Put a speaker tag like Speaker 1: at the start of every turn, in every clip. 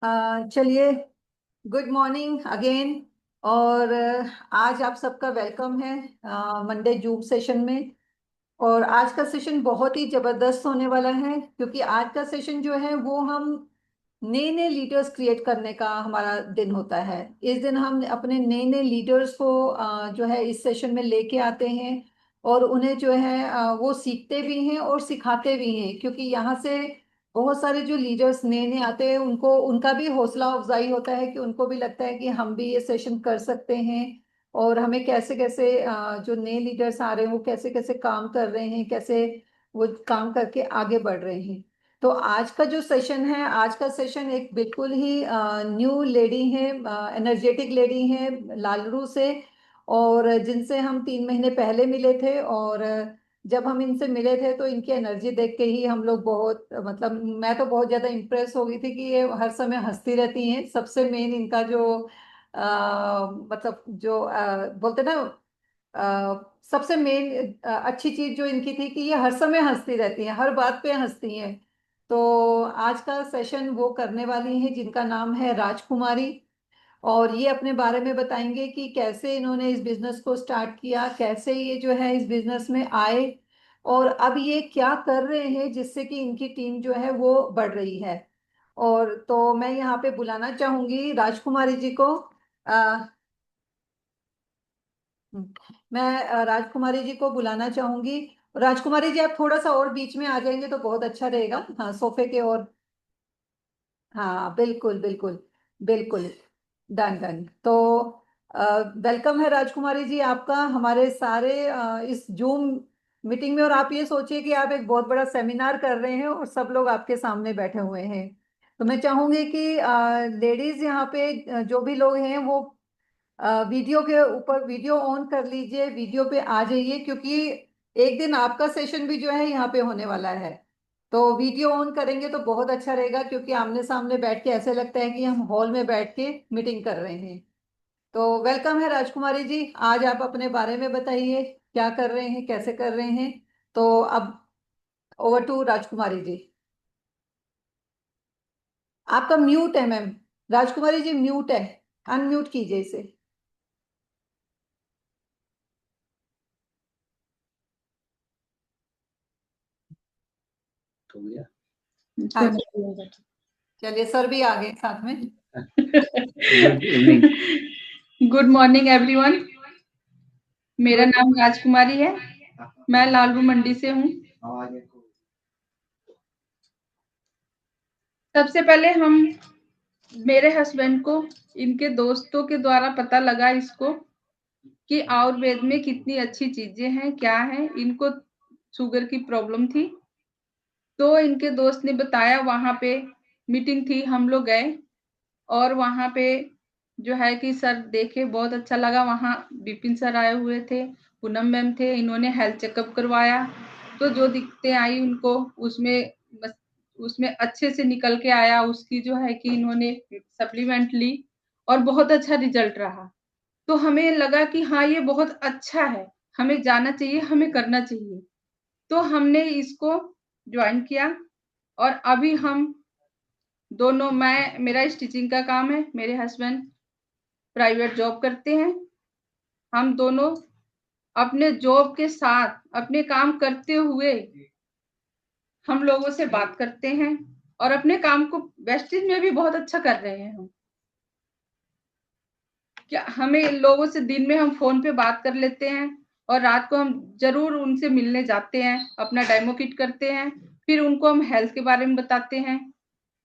Speaker 1: चलिए, good morning again. और आज आप सबका वेलकम है मंडे जूम सेशन में। और आज का सेशन बहुत ही जबरदस्त होने वाला है, क्योंकि आज का सेशन जो है वो हम नए नए लीडर्स क्रिएट करने का हमारा दिन होता है। इस दिन हम अपने नए नए लीडर्स को जो है इस सेशन में लेके आते हैं। और उन्हें जो है वो सीखते भी हैं और सिखाते भी हैं, क्योंकि यहाँ से बहुत सारे जो लीडर्स नए नए आते हैं उनको उनका भी हौसला अफजाई होता है, कि उनको भी लगता है कि हम भी ये सेशन कर सकते हैं। और हमें कैसे कैसे जो नए लीडर्स आ रहे हैं वो कैसे कैसे काम कर रहे हैं, कैसे वो काम करके आगे बढ़ रहे हैं। तो आज का जो सेशन है, आज का सेशन एक बिल्कुल ही न्यू लेडी है, एनर्जेटिक लेडी है लालरू से। और जिनसे हम 3 महीने पहले मिले थे। और जब हम इनसे मिले थे तो इनकी एनर्जी देख के ही हम लोग बहुत, मतलब मैं तो बहुत ज़्यादा इम्प्रेस हो गई थी कि ये हर समय हंसती रहती हैं। सबसे मेन इनका जो मतलब जो बोलते ना, सबसे मेन अच्छी चीज जो इनकी थी कि ये हर समय हंसती रहती हैं, हर बात पे हंसती हैं। तो आज का सेशन वो करने वाली हैं जिनका नाम है राजकुमारी। और ये अपने बारे में बताएंगे कि कैसे इन्होंने इस बिजनेस को स्टार्ट किया, कैसे ये जो है इस बिजनेस में आए, और अब ये क्या कर रहे हैं जिससे कि इनकी टीम जो है वो बढ़ रही है। और तो मैं यहाँ पे बुलाना चाहूंगी राजकुमारी जी को। मैं राजकुमारी जी को बुलाना चाहूंगी। राजकुमारी जी, आप थोड़ा सा और बीच में आ जाएंगे तो बहुत अच्छा रहेगा, हाँ, सोफे के। और हाँ, बिल्कुल बिल्कुल बिल्कुल। Done done. तो वेलकम है राजकुमारी जी आपका हमारे सारे इस जूम मीटिंग में। और आप ये सोचिए कि आप एक बहुत बड़ा सेमिनार कर रहे हैं और सब लोग आपके सामने बैठे हुए हैं। तो मैं चाहूंगी कि लेडीज यहाँ पे जो भी लोग हैं वो वीडियो के ऊपर वीडियो ऑन कर लीजिए, वीडियो पे आ जाइए, क्योंकि एक दिन आपका सेशन भी जो है यहाँ पे होने वाला है। तो वीडियो ऑन करेंगे तो बहुत अच्छा रहेगा, क्योंकि आमने सामने बैठ के ऐसे लगता है कि हम हॉल में बैठ के मीटिंग कर रहे हैं। तो वेलकम है राजकुमारी जी, आज आप अपने बारे में बताइए, क्या कर रहे हैं, कैसे कर रहे हैं। तो अब ओवर टू राजकुमारी जी। आपका म्यूट है मैम, राजकुमारी जी म्यूट है, अनम्यूट कीजिए इसे।
Speaker 2: हो गया।
Speaker 1: हाँ जी, चलिए सर भी आ गए साथ में।
Speaker 2: Good evening.
Speaker 3: Good morning everyone. मेरा नाम राजकुमारी है। मैं लालरू मंडी से हूँ। सबसे पहले हम मेरे हस्बैंड को इनके दोस्तों के द्वारा पता लगा इसको कि आयुर्वेद में कितनी अच्छी चीजें हैं, क्या है। इनको शुगर की प्रॉब्लम थी, तो इनके दोस्त ने बताया। वहां पे मीटिंग थी, हम लोग गए और वहां पे जो है कि सर देखे, बहुत अच्छा लगा। वहां विपिन सर आए हुए थे, पूनम मैम थे, इन्होंने हेल्थ चेकअप करवाया। तो जो दिक्कतें आई उनको उसमें अच्छे से निकल के आया। उसकी जो है कि इन्होंने सप्लीमेंट ली और बहुत अच्छा रिजल्ट रहा। तो हमें लगा कि हाँ, ये बहुत अच्छा है, हमें जाना चाहिए, हमें करना चाहिए। तो हमने इसको ज्वाइन किया और अभी हम दोनों, मेरा स्टिचिंग का काम है, मेरे हस्बैंड प्राइवेट जॉब करते हैं। हम दोनों अपने जॉब के साथ अपने काम करते हुए हम लोगों से बात करते हैं और अपने काम को वेस्टेज में भी बहुत अच्छा कर रहे हैं। हम क्या, हमें लोगों से दिन में हम फोन पे बात कर लेते हैं और रात को हम जरूर उनसे मिलने जाते हैं, अपना डेमो किट करते हैं, फिर उनको हम हेल्थ के बारे में बताते हैं।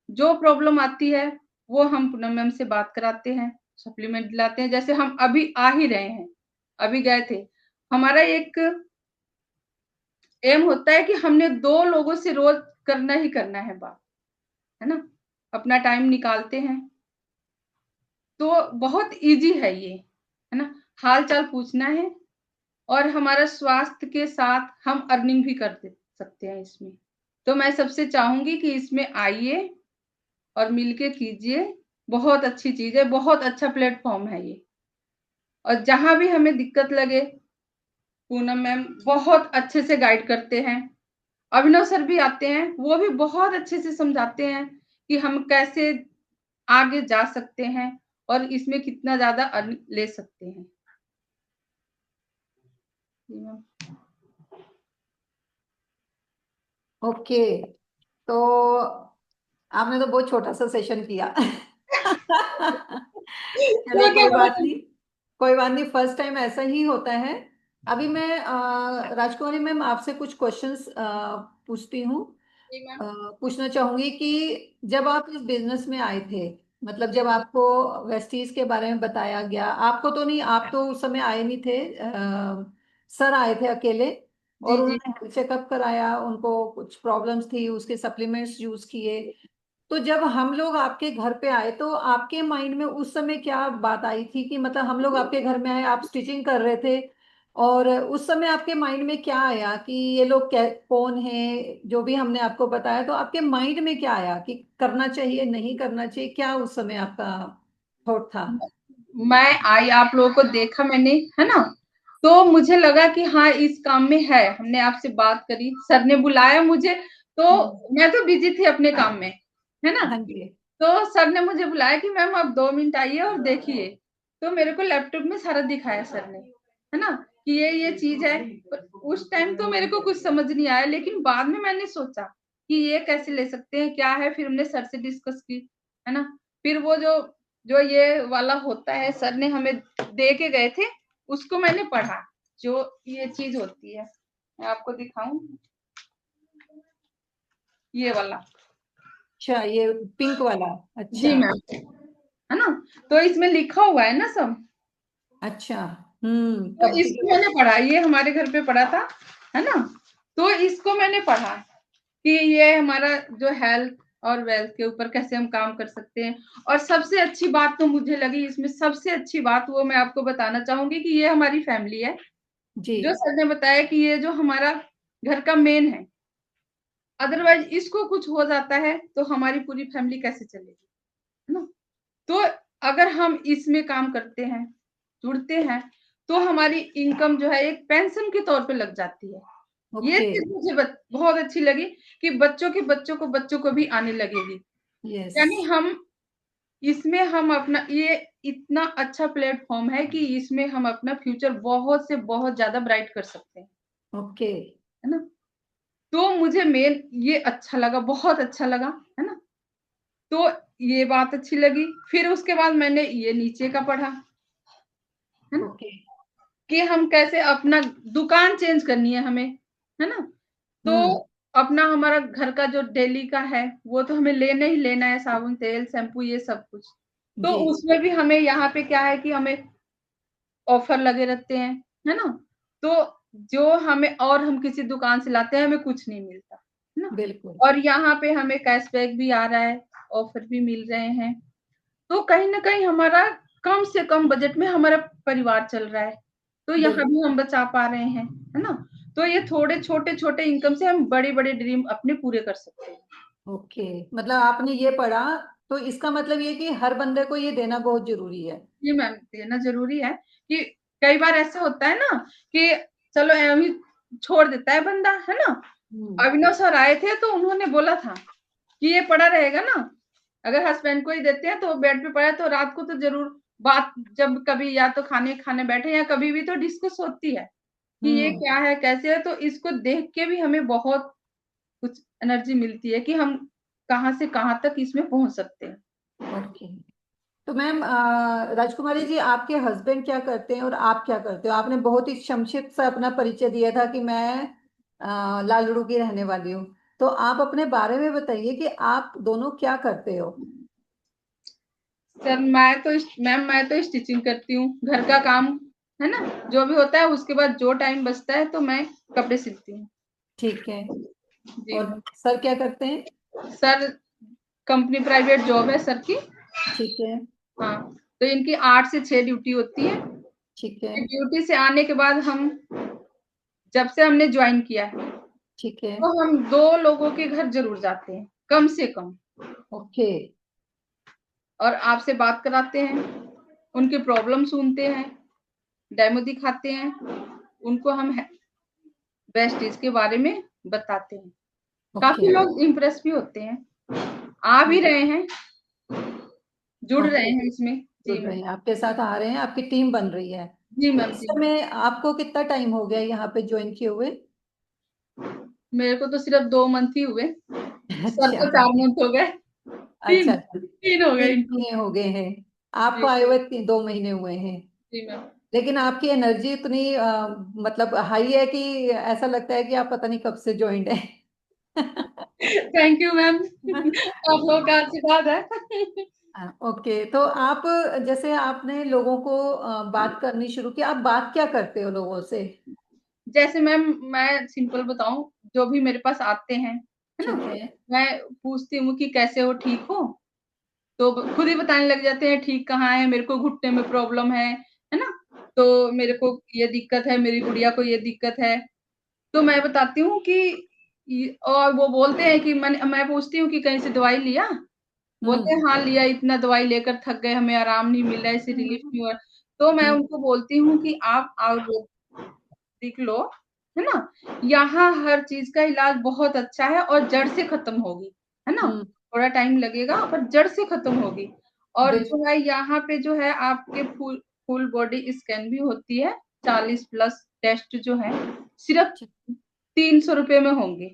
Speaker 3: जो प्रॉब्लम आती है वो हम पूनम मैम से बात कराते हैं, सप्लीमेंट दिलाते हैं। जैसे हम अभी आ ही रहे हैं, अभी गए थे। हमारा एक एम होता है कि हमने 2 लोगों से रोज करना ही करना है बात, है ना। अपना टाइम निकालते हैं, तो बहुत इजी है ये, है ना। हाल चाल पूछना है और हमारा स्वास्थ्य के साथ हम अर्निंग भी कर सकते हैं इसमें। तो मैं सबसे चाहूंगी कि इसमें आइए और मिलके कीजिए। बहुत अच्छी चीज है, बहुत अच्छा प्लेटफॉर्म है ये। और जहां भी हमें दिक्कत लगे, पूनम मैम बहुत अच्छे से गाइड करते हैं। अभिनव सर भी आते हैं, वो भी बहुत अच्छे से समझाते हैं कि हम कैसे आगे जा सकते हैं और इसमें कितना ज्यादा अर्न ले सकते हैं। जी मैम।
Speaker 1: ओके, तो आपने तो बहुत छोटा सा सेशन किया। चलो
Speaker 3: तो क्या
Speaker 1: कोई
Speaker 3: बोला
Speaker 1: बात नहीं, कोई बात नहीं, फर्स्ट टाइम ऐसा ही होता है। अभी मैं राजकुमारी मैम आपसे कुछ क्वेश्चंस पूछती हूँ।
Speaker 3: जी मैम।
Speaker 1: पूछना चाहूंगी कि जब आप इस बिजनेस में आए थे, मतलब
Speaker 3: जी
Speaker 1: जब आपको वेस्टीज के बारे में बताया गया, आपको तो नहीं, आप तो उस समय आए नहीं थे, सर आए थे अकेले,
Speaker 3: जी
Speaker 1: और
Speaker 3: जी
Speaker 1: उन्होंने हेल्थ चेकअप कराया, उनको कुछ प्रॉब्लम्स थी, उसके सप्लीमेंट्स यूज किए। तो जब हम लोग आपके घर पे आए तो आपके माइंड में उस समय क्या बात आई थी कि मतलब हम लोग आपके घर में आए, आप स्टिचिंग कर रहे थे, और उस समय आपके माइंड में क्या आया कि ये लोग कौन है, जो भी हमने आपको बताया, तो आपके माइंड में क्या आया कि करना चाहिए नहीं करना चाहिए, क्या उस समय आपका थॉट था?
Speaker 3: मैं आई, आप लोगों को देखा मैंने, है ना, तो मुझे लगा कि हाँ इस काम में है। हमने आपसे बात करी, सर ने बुलाया मुझे, तो
Speaker 1: हम्म।
Speaker 3: मैं तो बिजी थी अपने काम में, है ना।
Speaker 1: हाँ जी।
Speaker 3: तो सर ने मुझे बुलाया कि मैम आप 2 मिनट आइए और देखिए। तो मेरे को लैपटॉप में सारा दिखाया सर ने, है ना, कि ये चीज है। उस टाइम तो मेरे को कुछ समझ नहीं आया, लेकिन बाद में मैंने सोचा कि ये कैसे ले सकते हैं, क्या है, फिर हमने सर से डिस्कस की, है ना। फिर वो जो जो ये वाला होता है, सर ने हमें दे के गए थे, उसको मैंने पढ़ा, जो ये चीज होती है। मैं आपको दिखाऊं, ये वाला।
Speaker 1: अच्छा, ये पिंक वाला?
Speaker 3: जी
Speaker 1: अच्छा।
Speaker 3: मैम, है ना, तो इसमें लिखा हुआ है ना सब।
Speaker 1: अच्छा।
Speaker 3: तो इसको
Speaker 1: कंप्लीट।
Speaker 3: मैंने पढ़ा, ये हमारे घर पे पढ़ा था, है ना। तो इसको मैंने पढ़ा कि ये हमारा जो हेल्थ और वेल्थ के ऊपर कैसे हम काम कर सकते हैं। और सबसे अच्छी बात तो मुझे लगी इसमें, सबसे अच्छी बात वो मैं आपको बताना चाहूंगी कि ये हमारी फैमिली है।
Speaker 1: जी।
Speaker 3: जो सर ने बताया कि ये जो हमारा घर का मेन है, अदरवाइज इसको कुछ हो जाता है तो हमारी पूरी फैमिली कैसे चलेगी, है ना। तो अगर हम इसमें काम करते हैं, जुड़ते हैं, तो हमारी इनकम जो है एक पेंशन के तौर पे लग जाती है। ये
Speaker 1: ओके।
Speaker 3: चीज मुझे बहुत अच्छी लगी कि बच्चों के बच्चों को भी आने लगेगी।
Speaker 1: यस।
Speaker 3: यानी हम इसमें हम अपना, ये इतना अच्छा प्लेटफॉर्म है कि इसमें हम अपना फ्यूचर बहुत से बहुत ज्यादा ब्राइट कर सकते हैं,
Speaker 1: ओके।
Speaker 3: है ना। तो मुझे मेन ये अच्छा लगा, बहुत अच्छा लगा, है ना। तो ये बात अच्छी लगी। फिर उसके बाद मैंने ये नीचे का पढ़ा, है ना,
Speaker 1: ओके।
Speaker 3: कि हम कैसे अपना दुकान चेंज करनी है हमें, है ना। तो
Speaker 1: हम्म।
Speaker 3: अपना हमारा घर का जो डेली का है वो तो हमें लेना ही लेना है, साबुन तेल शैम्पू ये सब कुछ। तो
Speaker 1: जी।
Speaker 3: उसमें भी हमें यहाँ पे क्या है कि हमें ऑफर लगे रहते हैं, है ना। तो जो हमें, और हम किसी दुकान से लाते हैं हमें कुछ नहीं मिलता, है ना।
Speaker 1: बिल्कुल।
Speaker 3: और यहाँ पे हमें कैशबैक भी आ रहा है, ऑफर भी मिल रहे हैं। तो कहीं ना कहीं हमारा कम से कम बजट में हमारा परिवार चल रहा है, तो यहाँ
Speaker 1: बिल्कुल।
Speaker 3: भी हम बचा पा रहे हैं, है ना। तो ये थोड़े छोटे छोटे इनकम से हम बड़े बड़े ड्रीम अपने पूरे कर सकते हैं।
Speaker 1: ओके, मतलब आपने ये पढ़ा, तो इसका मतलब ये कि हर बंदे को ये देना बहुत जरूरी है।
Speaker 3: ये मैम देना जरूरी है कि कई बार ऐसा होता है ना कि चलो अभी छोड़ देता है बंदा, है ना।
Speaker 1: हम्म।
Speaker 3: अभिनव सर आए थे तो उन्होंने बोला था कि ये पड़ा रहेगा ना, अगर हस्बैंड को ही देते हैं तो बेड पे पड़ा है तो रात को तो जरूर बात, जब कभी या तो खाने खाने बैठे या कभी भी तो डिस्कस होती है कि ये
Speaker 1: हम्म।
Speaker 3: क्या है कैसे है। तो इसको देख के भी हमें बहुत कुछ एनर्जी मिलती है कि हम कहाँ से कहाँ तक इसमें पहुंच सकते हैं।
Speaker 1: ओके, तो मैम राजकुमारी जी, आपके हस्बैंड क्या करते हैं और आप क्या करते हो? आपने बहुत ही संक्षिप्त सा अपना परिचय दिया था कि मैं लालड़ू की रहने वाली हूँ, तो आप अपने बारे में बताइए कि आप दोनों क्या करते हो?
Speaker 3: सर मैं तो स्टिचिंग करती हूँ, घर का काम, है ना, जो भी होता है। उसके बाद जो टाइम बचता है तो मैं कपड़े सिलती हूँ।
Speaker 1: ठीक है।
Speaker 3: जी
Speaker 1: और सर क्या करते हैं?
Speaker 3: सर, कंपनी प्राइवेट जॉब है सर की।
Speaker 1: ठीक है।
Speaker 3: हाँ, तो इनकी 8 से 6 ड्यूटी होती है।
Speaker 1: ठीक है।
Speaker 3: ड्यूटी से आने के बाद हम, जब से हमने ज्वाइन किया है,
Speaker 1: ठीक है।
Speaker 3: तो हम 2 लोगों के घर जरूर जाते हैं कम से कम,
Speaker 1: ओके।
Speaker 3: और आपसे बात कराते हैं, उनकी प्रॉब्लम सुनते हैं, डेमो दिखाते हैं, उनको हम वेस्टेज के बारे में बताते हैं।
Speaker 1: ओके।
Speaker 3: काफी लोग इम्प्रेस भी होते हैं, आ भी रहे हैं। जुड़ रहे
Speaker 1: ओके,
Speaker 3: हैं इसमें।
Speaker 1: जुड़
Speaker 3: जी
Speaker 1: रहे
Speaker 3: मैम।
Speaker 1: हैं, आपके साथ आ रहे हैं, आपकी टीम बन रही है।
Speaker 3: जी
Speaker 1: तो
Speaker 3: मैम।
Speaker 1: इस
Speaker 3: जी मैम।
Speaker 1: समय आपको कितना टाइम हो गया यहाँ पे ज्वाइन किए हुए?
Speaker 3: मेरे को तो सिर्फ 2 मंथ ही हुए, सर
Speaker 1: अच्छा
Speaker 3: को 4 मंथ हो गए।
Speaker 1: अच्छा
Speaker 3: तीन
Speaker 1: अच्छा,
Speaker 3: तीन हो गए
Speaker 1: तीन
Speaker 3: इनको।
Speaker 1: महीने हो गए हैं,
Speaker 3: जी।
Speaker 1: आपको आए हुए 2 महीने हुए हैं।
Speaker 3: जी मैम।
Speaker 1: लेकिन आपकी एनर्जी इतनी मतलब हाई है कि ऐसा लगता है कि आप पता नहीं कब से ज्वाइंट है।
Speaker 3: थैंक यू मैम, आप लोग का आशीर्वाद है।
Speaker 1: ओके, तो आप जैसे आपने लोगों को बात करनी शुरू की, आप बात क्या करते हो लोगों से?
Speaker 3: जैसे मैम, मैं सिंपल बताऊं, जो भी मेरे पास आते हैं, है ना,
Speaker 1: ठीक है।
Speaker 3: मैं पूछती हूँ कि कैसे हो, ठीक हो? तो खुद ही बताने लग जाते हैं ठीक कहाँ है, मेरे को घुटने में प्रॉब्लम है ना, तो मेरे को ये दिक्कत है, मेरी गुड़िया को ये दिक्कत है। तो मैं बताती हूँ कि और वो बोलते हैं कि मैं पूछती हूँ कि कहीं से दवाई लिया? बोलते
Speaker 1: हम्म
Speaker 3: हैं हाँ लिया, इतना दवाई लेकर थक गए, हमें आराम नहीं मिल रहा है, इससे रिलीफ नहीं हुआ। तो मैं
Speaker 1: हम्म
Speaker 3: उनको बोलती हूँ कि आप देख लो, है ना, यहाँ हर चीज का इलाज बहुत अच्छा है और जड़ से खत्म होगी, है ना,
Speaker 1: हम्म,
Speaker 3: थोड़ा टाइम लगेगा पर जड़ से खत्म होगी। और
Speaker 1: बिल्कुल।
Speaker 3: जो है यहाँ पे जो है आपके फुल फुल बॉडी स्कैन भी होती है, 40+ टेस्ट जो है सिर्फ
Speaker 1: ठीक
Speaker 3: 300 रुपए में होंगे,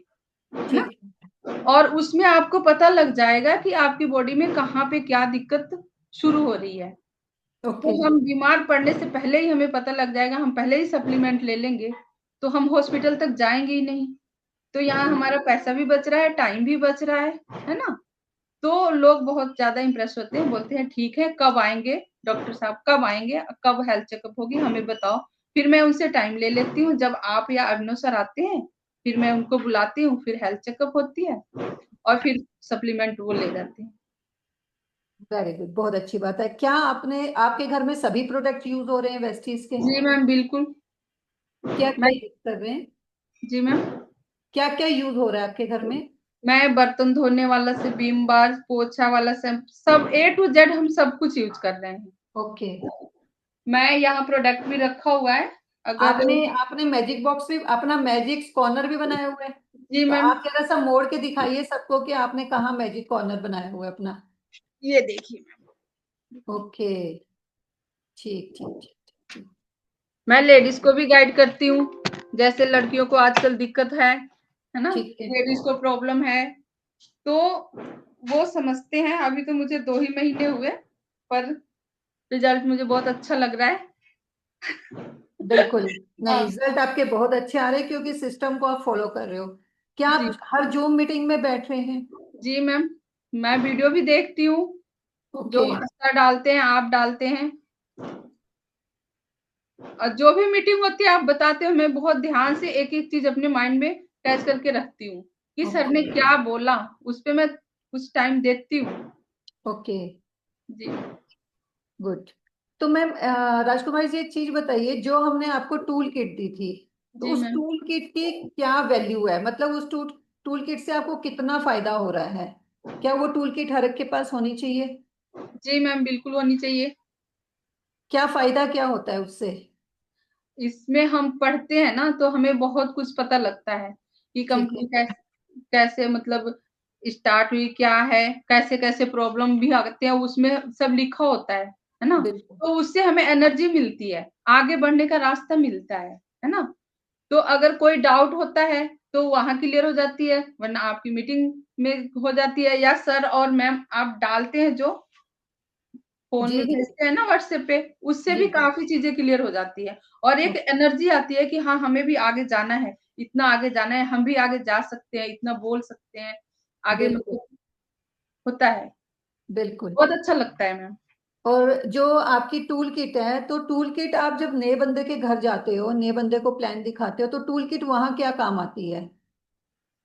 Speaker 3: है ना।
Speaker 1: ठीक।
Speaker 3: और उसमें आपको पता लग जाएगा कि आपकी बॉडी में कहाँ पे क्या दिक्कत शुरू हो रही है। तो
Speaker 1: ओके।
Speaker 3: हम बीमार पड़ने से पहले ही हमें पता लग जाएगा, हम पहले ही सप्लीमेंट ले लेंगे तो हम हॉस्पिटल तक जाएंगे ही नहीं। तो यहाँ हमारा पैसा भी बच रहा है, टाइम भी बच रहा है ना। तो लोग बहुत ज्यादा इंप्रेस होते हैं, बोलते हैं ठीक है, कब आएंगे डॉक्टर साहब, कब आएंगे, कब हेल्थ चेकअप होगी, हमें बताओ। फिर मैं उनसे टाइम ले लेती हूँ, जब आप या अभिनव सर आते हैं फिर मैं उनको बुलाती हूँ, फिर हेल्थ चेकअप होती है और फिर सप्लीमेंट वो ले जाते हैं।
Speaker 1: वेरी गुड, बहुत अच्छी बात है। क्या आपने आपके घर में सभी प्रोडक्ट यूज हो रहे हैं वेस्टीज के?
Speaker 3: जी मैम बिल्कुल।
Speaker 1: क्या
Speaker 3: मैं
Speaker 1: क्या यूज कर रहे हैं?
Speaker 3: जी मैम,
Speaker 1: क्या क्या यूज हो रहा है आपके घर में?
Speaker 3: मैं बर्तन धोने वाला से बीम बार पोछा वाला से सब A to Z हम सब कुछ यूज कर रहे हैं।
Speaker 1: ओके।
Speaker 3: मैं यहाँ प्रोडक्ट भी रखा हुआ है, अगर।
Speaker 1: आपने आपने मैजिक बॉक्स भी, अपना मैजिक कॉर्नर भी बनाया हुआ है?
Speaker 3: जी
Speaker 1: तो
Speaker 3: मैम,
Speaker 1: आप जरा सा मोड़ के दिखाइए सबको कि आपने कहाँ मैजिक कॉर्नर बनाया हुआ है अपना।
Speaker 3: ये देखिए
Speaker 1: ओके, ठीक ठीक ठीक ठीक
Speaker 3: मैं लेडीज को भी गाइड करती हूँ, जैसे लड़कियों को आजकल दिक्कत है ना,
Speaker 1: ठीक है।
Speaker 3: लेडीज को प्रॉब्लम है, तो वो समझते हैं। अभी तो मुझे 2 ही महीने हुए, पर रिजल्ट मुझे बहुत अच्छा लग रहा है।
Speaker 1: बिल्कुल। नहीं,
Speaker 3: हाँ।
Speaker 1: रिजल्ट आपके बहुत अच्छे आ रहे हैं क्योंकि सिस्टम को आप फॉलो कर रहे हो। क्या
Speaker 3: जी।
Speaker 1: आप हर जूम मीटिंग में बैठ रहे हैं?
Speaker 3: जी मैम, मैं वीडियो भी देखती हूँ, जो
Speaker 1: ओके।
Speaker 3: सर डालते हैं, आप डालते हैं, और जो भी मीटिंग होती है आप बताते हो, मैं बहुत ध्यान से एक एक चीज अपने माइंड में कैच करके रखती हूँ कि सर
Speaker 1: ओके
Speaker 3: ने क्या बोला, उस पे मैं कुछ टाइम देती हूँ।
Speaker 1: ओके,
Speaker 3: जी।
Speaker 1: गुड। तो मैम राजकुमारी जी, एक चीज बताइए, जो हमने आपको टूल किट दी थी, तो
Speaker 3: जी
Speaker 1: उस
Speaker 3: मैम।
Speaker 1: टूल किट की क्या वैल्यू है? मतलब उस टूल टूल किट से आपको कितना फायदा हो रहा है? क्या वो टूल किट हर एक के पास होनी चाहिए?
Speaker 3: जी मैम बिल्कुल होनी चाहिए।
Speaker 1: क्या फायदा क्या होता है उससे?
Speaker 3: इसमें हम पढ़ते हैं ना, तो हमें बहुत कुछ पता लगता है कि
Speaker 1: ठीक है।
Speaker 3: कंपनी कैसे कैसे मतलब स्टार्ट हुई, क्या है, कैसे कैसे प्रॉब्लम भी आते हैं, उसमें सब लिखा होता है ना।
Speaker 1: बिल्कुल
Speaker 3: तो उससे हमें एनर्जी मिलती है, आगे बढ़ने का रास्ता मिलता है ना। तो अगर कोई डाउट होता है तो वहां क्लियर हो जाती है, वरना आपकी मीटिंग में हो जाती है, या सर और मैम आप डालते हैं जो फोन
Speaker 1: जी
Speaker 3: में
Speaker 1: जी
Speaker 3: भेजते हैं ना व्हाट्सएप पे, उससे
Speaker 1: जी
Speaker 3: भी
Speaker 1: जी।
Speaker 3: काफी चीजें क्लियर हो जाती है। और एक
Speaker 1: ओके,
Speaker 3: एनर्जी आती है कि हाँ हमें भी आगे जाना है, इतना आगे जाना है, हम भी आगे जा सकते हैं, इतना बोल सकते हैं आगे,
Speaker 1: बिल्कुल
Speaker 3: मतलब होता है,
Speaker 1: बिल्कुल।
Speaker 3: बहुत अच्छा लगता है मैम।
Speaker 1: और जो आपकी टूल किट है, तो टूल किट आप जब नए बंदे के घर जाते हो, नए बंदे को प्लान दिखाते हो, तो टूल किट वहां क्या काम आती है?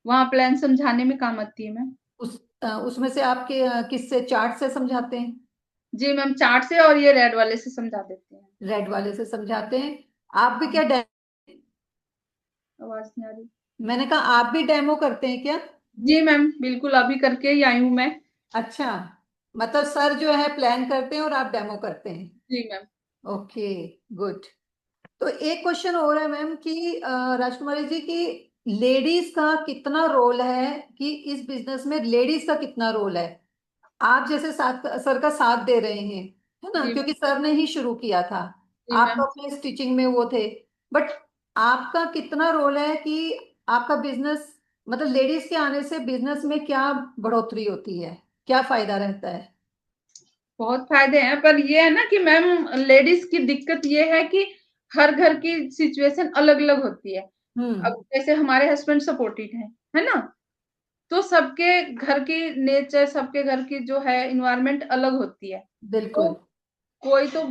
Speaker 3: वहां प्लान समझाने में काम आती है मैम।
Speaker 1: उसमें से आपके किससे, चार्ट से समझाते हैं?
Speaker 3: जी मैम, चार्ट से और ये रेड वाले से समझा देते हैं।
Speaker 1: रेड वाले से समझाते हैं? आप भी क्या
Speaker 3: आवाज नहीं आ रही।
Speaker 1: मैंने कहा आप भी डेमो करते हैं क्या?
Speaker 3: जी मैम बिल्कुल, अभी करके ही आई हूँ मैं।
Speaker 1: अच्छा, मतलब सर जो है प्लान करते हैं और आप डेमो करते हैं।
Speaker 3: जी मैम।
Speaker 1: Okay, good. तो एक क्वेश्चन और है मैम कि राजकुमारी जी की लेडीज का कितना रोल है, कि इस बिजनेस में लेडीज का कितना रोल है? आप जैसे साथ सर का साथ दे रहे हैं, है ना,
Speaker 3: जी
Speaker 1: क्योंकि
Speaker 3: मैम।
Speaker 1: सर ने ही शुरू किया था।
Speaker 3: जी
Speaker 1: आप तो
Speaker 3: मैम।
Speaker 1: अपने स्टिचिंग में वो थे, बट आपका कितना रोल है कि आपका बिजनेस, मतलब लेडीज के आने से बिजनेस में क्या बढ़ोतरी होती है, क्या फायदा रहता है?
Speaker 3: बहुत फायदे हैं, पर ये है ना कि मैम लेडीज की दिक्कत ये है कि हर घर की सिचुएशन अलग अलग होती है।
Speaker 1: हम्म।
Speaker 3: अब जैसे हमारे हस्बैंड सपोर्टिव है ना, तो सबके घर की नेचर, सबके घर की जो है इन्वायरमेंट अलग होती है। तो
Speaker 1: बिल्कुल।
Speaker 3: कोई तो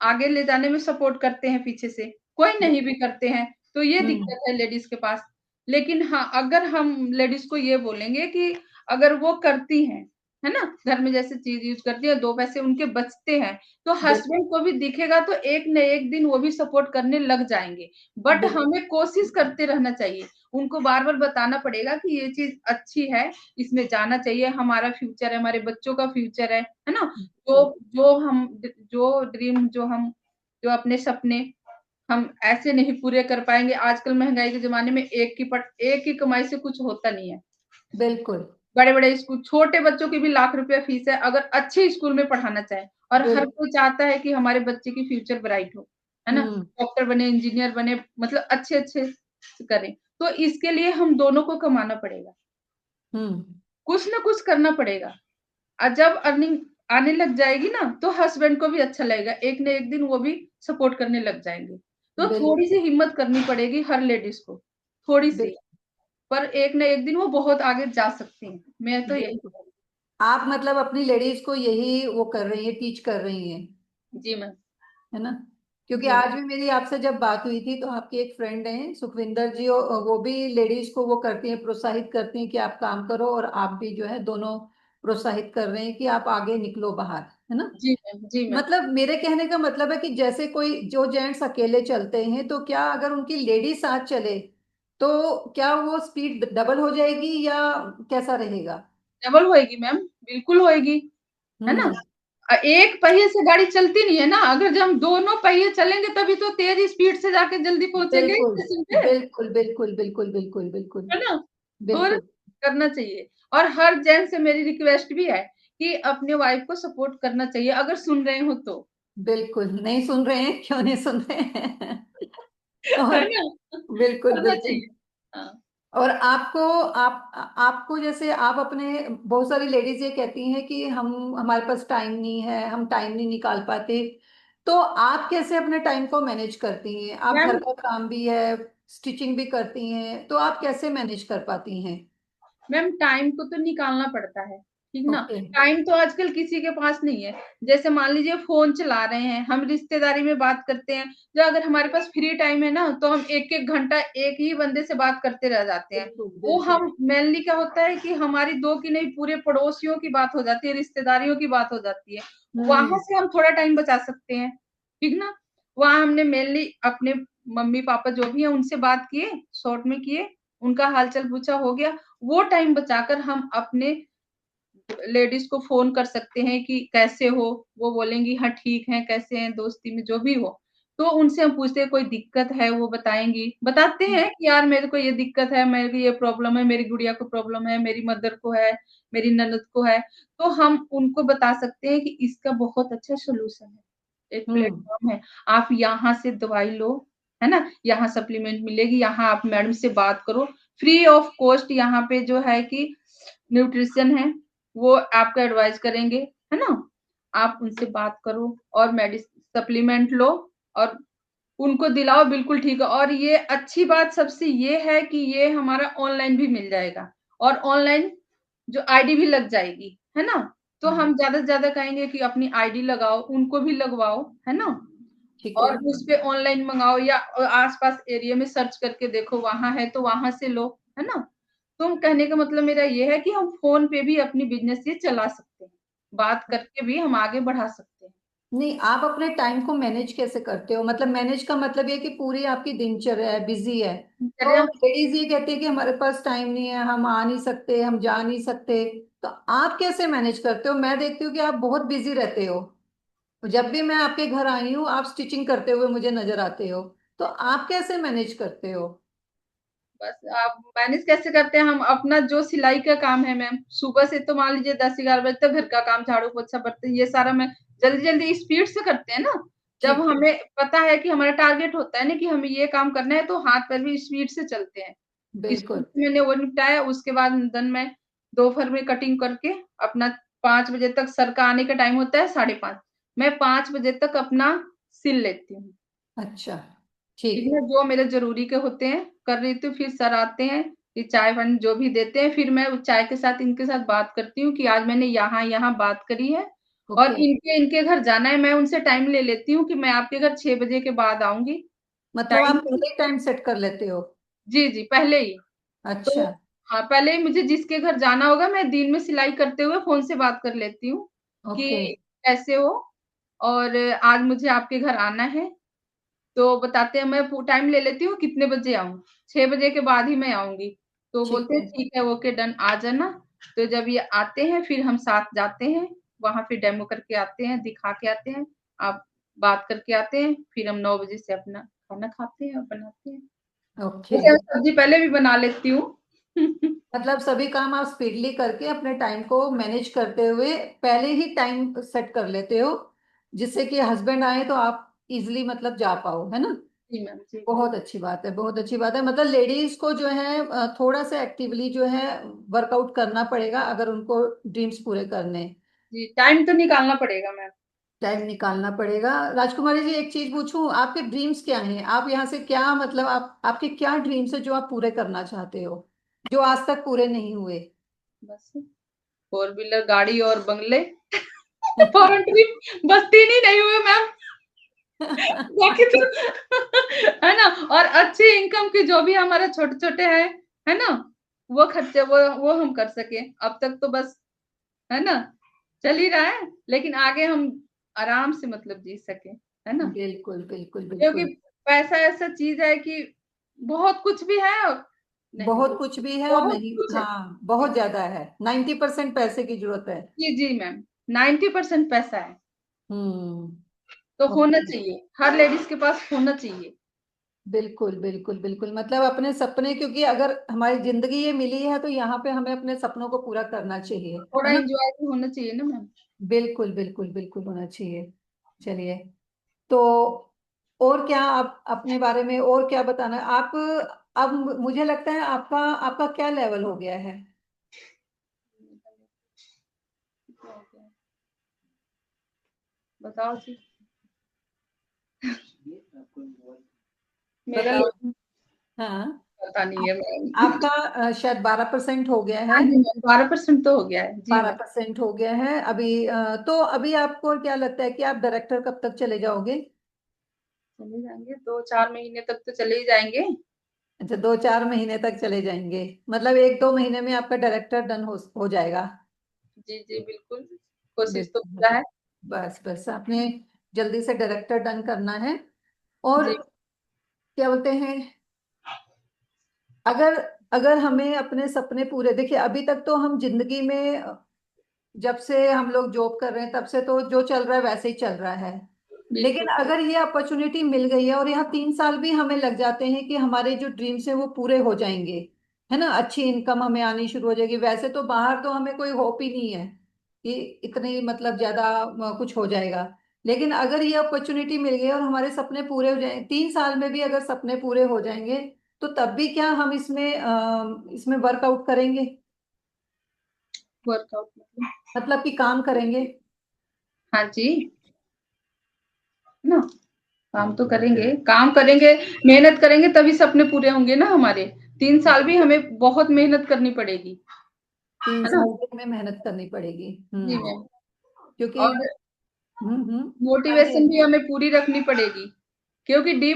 Speaker 3: आगे ले जाने में सपोर्ट करते हैं पीछे से, कोई नहीं भी करते हैं, तो ये
Speaker 1: हम्म।
Speaker 3: दिक्कत है लेडीज के पास। लेकिन हाँ, अगर हम लेडीज को ये बोलेंगे कि अगर वो करती हैं, है ना, घर में जैसे चीज यूज करती है, 2 पैसे उनके बचते हैं, तो
Speaker 1: बिल्कुल।
Speaker 3: हस्बैंड को भी दिखेगा, तो एक न एक दिन वो भी सपोर्ट करने लग जाएंगे। बट
Speaker 1: बिल्कुल।
Speaker 3: हमें कोशिश करते रहना चाहिए, उनको बार बार बताना पड़ेगा कि ये चीज अच्छी है, इसमें जाना चाहिए, हमारा फ्यूचर है, हमारे बच्चों का फ्यूचर है ना। जो जो हम जो ड्रीम जो हम जो अपने सपने हम ऐसे नहीं पूरे कर पाएंगे। आजकल महंगाई के जमाने में एक की कमाई से कुछ होता नहीं है।
Speaker 1: बिल्कुल।
Speaker 3: बड़े बड़े स्कूल, छोटे बच्चों की भी लाख रुपया फीस है, अगर अच्छे स्कूल में पढ़ाना चाहे, और हर
Speaker 1: बिल्कुल।
Speaker 3: कोई चाहता है कि हमारे बच्चे की फ्यूचर ब्राइट हो, है ना,
Speaker 1: हम्म।
Speaker 3: डॉक्टर बने, इंजीनियर बने, मतलब अच्छे अच्छे करें। तो इसके लिए हम दोनों को कमाना पड़ेगा,
Speaker 1: हम्म।
Speaker 3: कुछ ना कुछ करना पड़ेगा। और जब अर्निंग आने लग जाएगी ना, तो हस्बैंड को भी अच्छा लगेगा, एक न एक दिन वो भी सपोर्ट करने लग जाएंगे। तो थोड़ी सी
Speaker 1: बिल्कुल।
Speaker 3: हिम्मत करनी पड़ेगी हर लेडीज को, थोड़ी सी, पर एक न एक दिन वो बहुत आगे जा सकती हैं, मैं तो यही
Speaker 1: बिल्कुल। आप मतलब अपनी लेडीज को यही वो कर रही है, टीच कर रही हैं,
Speaker 3: जी मैम।
Speaker 1: है ना? क्योंकि
Speaker 3: जी
Speaker 1: आज
Speaker 3: मैम।
Speaker 1: भी मेरी आपसे जब बात हुई थी तो आपकी एक फ्रेंड है सुखविंदर जी, वो भी लेडीज को वो करती हैं, प्रोत्साहित करती हैं कि आप काम करो, और आप भी जो है दोनों प्रोत्साहित कर रहे हैं कि आप आगे निकलो बाहर, है ना?
Speaker 3: जी मैम। जी मैम।
Speaker 1: मतलब मेरे कहने का मतलब है कि जैसे कोई जो जेंट्स अकेले चलते हैं, तो क्या अगर उनकी लेडी साथ चले तो क्या वो स्पीड डबल हो जाएगी या कैसा रहेगा?
Speaker 3: डबल होएगी मैम, बिल्कुल होएगी, है ना।
Speaker 1: हम्म।
Speaker 3: एक पहिए से गाड़ी चलती नहीं है ना, अगर जब हम दोनों पहिए चलेंगे तभी तो तेज स्पीड से जाके जल्दी पहुंचेंगे
Speaker 1: बिल्कुल।
Speaker 3: स्टेशन पे,
Speaker 1: बिल्कुल। बिल्कुल। बिल्कुल। बिल्कुल। बिल्कुल।
Speaker 3: है ना। और
Speaker 1: बिल्कुल।
Speaker 3: करना चाहिए। और हर जेंट्स से मेरी रिक्वेस्ट भी है कि अपने वाइफ को सपोर्ट करना चाहिए, अगर सुन रहे हो तो।
Speaker 1: बिल्कुल नहीं सुन रहे हैं, क्यों नहीं सुन रहे हैं?
Speaker 3: है
Speaker 1: और
Speaker 3: ना,
Speaker 1: बिल्कुल।
Speaker 3: करना
Speaker 1: बिल्कुल।
Speaker 3: चाहिए। हाँ।
Speaker 1: और आपको जैसे आप अपने, बहुत सारी लेडीज ये कहती हैं कि हम हमारे पास टाइम नहीं है, हम टाइम नहीं निकाल पाते, तो आप कैसे अपने टाइम को मैनेज करती हैं? आप घर
Speaker 3: मैम,
Speaker 1: का काम भी है, स्टिचिंग भी करती हैं, तो आप कैसे मैनेज कर पाती हैं?
Speaker 3: मैम टाइम को तो निकालना पड़ता है, ठीक ना।
Speaker 1: ओके।
Speaker 3: टाइम तो आजकल किसी के पास नहीं है। जैसे मान लीजिए फोन चला रहे हैं, हम रिश्तेदारी में बात करते हैं, जो अगर हमारे पास फ्री टाइम है ना, तो हम एक एक घंटा एक ही बंदे से बात करते रह जाते हैं।
Speaker 1: बिल्कुल।
Speaker 3: वो
Speaker 1: बिल्कुल।
Speaker 3: हम मेनली क्या होता है कि हमारी दो की नहीं, पूरे पड़ोसियों की बात हो जाती है, रिश्तेदारियों की बात हो जाती है। वहां
Speaker 1: हम्म।
Speaker 3: से हम थोड़ा टाइम बचा सकते हैं, ठीक ना। वहां हमने मेनली अपने मम्मी पापा जो भी है उनसे बात किए, शॉर्ट में किए, उनका हालचाल पूछा, हो गया। वो टाइम बचाकर हम अपने लेडीज को फोन कर सकते हैं कि कैसे हो, वो बोलेंगी हाँ ठीक है, कैसे हैं, दोस्ती में जो भी हो। तो उनसे हम पूछते हैं कोई दिक्कत है, वो बताएंगी, बताते हैं कि यार मेरे को ये दिक्कत है, मेरे को ये प्रॉब्लम है, मेरी गुड़िया को प्रॉब्लम है, मेरी मदर को है, मेरी ननद को है। तो हम उनको बता सकते हैं कि इसका बहुत अच्छा सोल्यूशन है, एक
Speaker 1: हम्म।
Speaker 3: प्लेटफॉर्म है, आप यहाँ से दवाई लो, है ना, यहाँ सप्लीमेंट मिलेगी, यहाँ आप मैडम से बात करो, फ्री ऑफ कॉस्ट यहाँ पे जो है कि न्यूट्रिशन है, वो आपको एडवाइस करेंगे, है ना। आप उनसे बात करो और मेडिसिन सप्लीमेंट लो और उनको दिलाओ, बिल्कुल ठीक है। और ये अच्छी बात सबसे ये है कि ये हमारा ऑनलाइन भी मिल जाएगा, और ऑनलाइन जो आईडी भी लग जाएगी, है ना। तो हम ज्यादा से ज्यादा कहेंगे कि अपनी आईडी लगाओ, उनको भी लगवाओ, है ना।
Speaker 1: ठीक है।
Speaker 3: और उस पे ऑनलाइन मंगाओ, या आसपास एरिया में सर्च करके देखो, वहां है तो वहां से लो, है ना। तो कहने का मतलब मेरा ये है कि हम फोन पे भी अपनी बिजनेस ये चला सकते हैं, बात करके भी हम आगे बढ़ा सकते हैं।
Speaker 1: नहीं, आप अपने टाइम को मैनेज कैसे करते हो? मतलब मैनेज का मतलब ये कि पूरी आपकी दिनचर्या है, बिजी है, तो
Speaker 3: दिनचर्या।
Speaker 1: लेडीज ये कहती है कि हमारे पास टाइम नहीं है, हम आ नहीं सकते, हम जा नहीं सकते, तो आप कैसे मैनेज करते हो? मैं देखती हूँ कि आप बहुत बिजी रहते हो, जब भी मैं आपके घर आई हूँ आप स्टिचिंग करते हुए मुझे नजर आते हो, तो आप कैसे मैनेज करते हो?
Speaker 3: बस आप मैनेज कैसे करते हैं हम अपना जो सिलाई का काम है मैम, सुबह से तो मान लीजिए 10-11 बजे तक घर का काम, झाड़ू पोछा, बर्तन, ये सारा मैं जल्दी-जल्दी स्पीड से करते हैं ना। जब
Speaker 1: ठीक है।
Speaker 3: हमें पता है कि हमारा टारगेट होता है ना कि हमें ये काम करना है, तो हाथ पैर भी स्पीड से चलते हैं। स्कूल
Speaker 1: बिल्कुल।
Speaker 3: से मैंने वो निपटाया, उसके बाद देन मैं दोपहर में कटिंग करके अपना 5 बजे तक सर का आने का टाइम होता है 5:30, मैं 5 बजे तक अपना सिल लेती हूँ।
Speaker 1: अच्छा, ठीक है।
Speaker 3: इनमें जो मेरे ज़रूरी के होते हैं, कर लेती हूँ, फिर सर आते हैं, फिर चाय-पानी जो भी देते हैं, फिर मैं चाय के साथ इनके साथ बात करती हूँ कि आज मैंने यहाँ-यहाँ बात करी है और
Speaker 1: ओके।
Speaker 3: इनके इनके घर जाना है, मैं उनसे टाइम ले लेती हूँ कि मैं आपके घर 6 बजे के बाद आऊँगी।
Speaker 1: मतलब आप
Speaker 3: टाइम
Speaker 1: पहले ही टाइम सेट कर लेते हो?
Speaker 3: जी, जी, पहले ही। तो
Speaker 1: अच्छा।
Speaker 3: हाँ, पहले ही मुझे जिसके घर जाना होगा, मैं दिन में सिलाई करते हुए फ़ोन से बात कर लेती हूँ
Speaker 1: ओके।
Speaker 3: कि कैसे हो और आज मुझे आपके घर आना है। तो बताते हैं, मैं टाइम ले लेती हूँ कितने बजे आऊँ, 6 बजे के बाद ही मैं आऊँगी। तो
Speaker 1: ठीक
Speaker 3: बोलते हैं
Speaker 1: है।
Speaker 3: ठीक है, ओके डन, आ जाना। तो जब ये आते हैं फिर हम साथ जाते हैं, वहाँ फिर डेमो करके आते हैं, दिखा के आते हैं, आप बात करके आते हैं, फिर हम 9 बजे से अपना खाना खाते हैं और बनाते हैं।
Speaker 1: ओके।
Speaker 3: वैसे मैं सब्ज़ी पहले भी बना लेती हूँ।
Speaker 1: मतलब सभी काम आप स्पीडली करके अपने टाइम को मैनेज करते हुए पहले ही टाइम सेट कर लेते हो, जिससे कि हस्बैंड आए तो आप इजीली मतलब जा पाओ, है ना?
Speaker 3: जी मैम, जी।
Speaker 1: बहुत अच्छी बात है, बहुत अच्छी बात है। मतलब लेडीज को जो है थोड़ा सा एक्टिवली जो है वर्कआउट करना पड़ेगा अगर उनको ड्रीम्स पूरे करने हैं।
Speaker 3: जी, टाइम तो निकालना पड़ेगा मैम।
Speaker 1: टाइम निकालना पड़ेगा। राजकुमारी जी, एक चीज पूछूं, आपके ड्रीम्स क्या हैं? आप यहाँ से क्या मतलब आपके क्या ड्रीम्स है जो आप पूरे करना चाहते हो, जो आज तक पूरे नहीं हुए?
Speaker 3: बस फोर व्हीलर गाड़ी और बंगले। फॉरेन ट्रिप, बस 3 ही नहीं हुए मैम। बाकी तो है ना, और अच्छी इनकम की जो भी हमारे छोटे-छोटे हैं, है ना? वो खर्चे वो हम कर सकें। अब तक तो बस है ना, चल ही रहा है, लेकिन आगे हम आराम से मतलब जी सकें, है ना?
Speaker 1: बिल्कुल बिल्कुल
Speaker 3: क्योंकि
Speaker 1: बिल्कुल।
Speaker 3: पैसा ऐसा चीज़ है कि बहुत कुछ भी है और नहीं
Speaker 1: बहुत
Speaker 3: भी,
Speaker 1: कुछ भी है और
Speaker 3: बहुत
Speaker 1: नहीं,
Speaker 3: कुछ है।
Speaker 1: हाँ बहुत ज्यादा है, 90% पैसे की जरूरत है।
Speaker 3: जी, जी मैम, 90% पैसा है, तो होना
Speaker 1: ओके।
Speaker 3: चाहिए, हर लेडीज़ के पास होना चाहिए।
Speaker 1: बिल्कुल बिल्कुल बिल्कुल, मतलब अपने सपने, क्योंकि अगर हमारी जिंदगी ये मिली है तो यहाँ पे हमें अपने सपनों को पूरा करना चाहिए,
Speaker 3: थोड़ा
Speaker 1: है ना?
Speaker 3: एन्जॉय भी होना चाहिए ना मैम।
Speaker 1: बिल्कुल बिल्कुल बिल्कुल होना चाहिए। चलिए, तो और क्या आप अपने बारे में और क्या बताना है? आप अब मुझे लगता है आपका आपका क्या लेवल हो गया है?
Speaker 3: बताओ जी। मेरा
Speaker 1: बताओ।
Speaker 3: लेवल
Speaker 1: हाँ।
Speaker 3: पता नहीं
Speaker 1: आप,
Speaker 3: है मैम।
Speaker 1: आपका शायद 12% हो गया
Speaker 3: हाँ
Speaker 1: है।
Speaker 3: जी मैम, 12% तो हो गया है। जी
Speaker 1: बारह
Speaker 3: मैम।
Speaker 1: परसेंट हो गया है अभी। तो अभी आपको क्या लगता है कि आप डायरेक्टर कब तक चले जाओगे?
Speaker 3: चले जाएँगे, 2-4 महीने तक तो चले ही जाएँगे।
Speaker 1: अच्छा, 2-4 महीने तक चले जाएंगे, मतलब 1-2 महीने में आपका डायरेक्टर डन हो जाएगा।
Speaker 3: जी, जी, बिल्कुल, कोशिश तो
Speaker 1: बिल्कुल।
Speaker 3: पूरा है।
Speaker 1: बस बस आपने जल्दी से डायरेक्टर डन करना है। और
Speaker 3: जी,
Speaker 1: क्या बोलते हैं, अगर अगर हमें अपने सपने पूरे, देखिए अभी तक तो हम जिंदगी में जब से हम लोग जॉब कर रहे हैं तब से तो जो चल रहा है वैसे ही चल रहा है। लेकिन
Speaker 3: बिल्कुल,
Speaker 1: अगर ये अपॉर्चुनिटी मिल गई है और यहाँ 3 साल भी हमें लग जाते हैं कि हमारे जो ड्रीम्स हैं वो पूरे हो जाएंगे, है ना, अच्छी इनकम हमें आनी शुरू हो जाएगी, वैसे तो बाहर तो हमें कोई होप ही नहीं है कि इतनी मतलब ज्यादा कुछ हो जाएगा। लेकिन अगर ये अपॉर्चुनिटी मिल गई और हमारे सपने पूरे हो जाए, 3 साल में भी अगर सपने पूरे हो जाएंगे, तो तब भी क्या हम इसमें वर्कआउट करेंगे?
Speaker 3: वर्कआउट मतलब
Speaker 1: मतलब कि काम करेंगे।
Speaker 3: हाँ जी, ना, काम करेंगे, मेहनत करेंगे तभी सपने पूरे होंगे ना हमारे। 3 साल भी हमें बहुत मेहनत करनी पड़ेगी,
Speaker 1: तीन
Speaker 3: है ना?
Speaker 1: साल तक में मेहनत करनी पड़ेगी।
Speaker 3: जी मैम,
Speaker 1: क्योंकि
Speaker 3: और
Speaker 1: आगे।
Speaker 3: मोटिवेशन भी हमें पूरी रखनी पड़ेगी, क्योंकि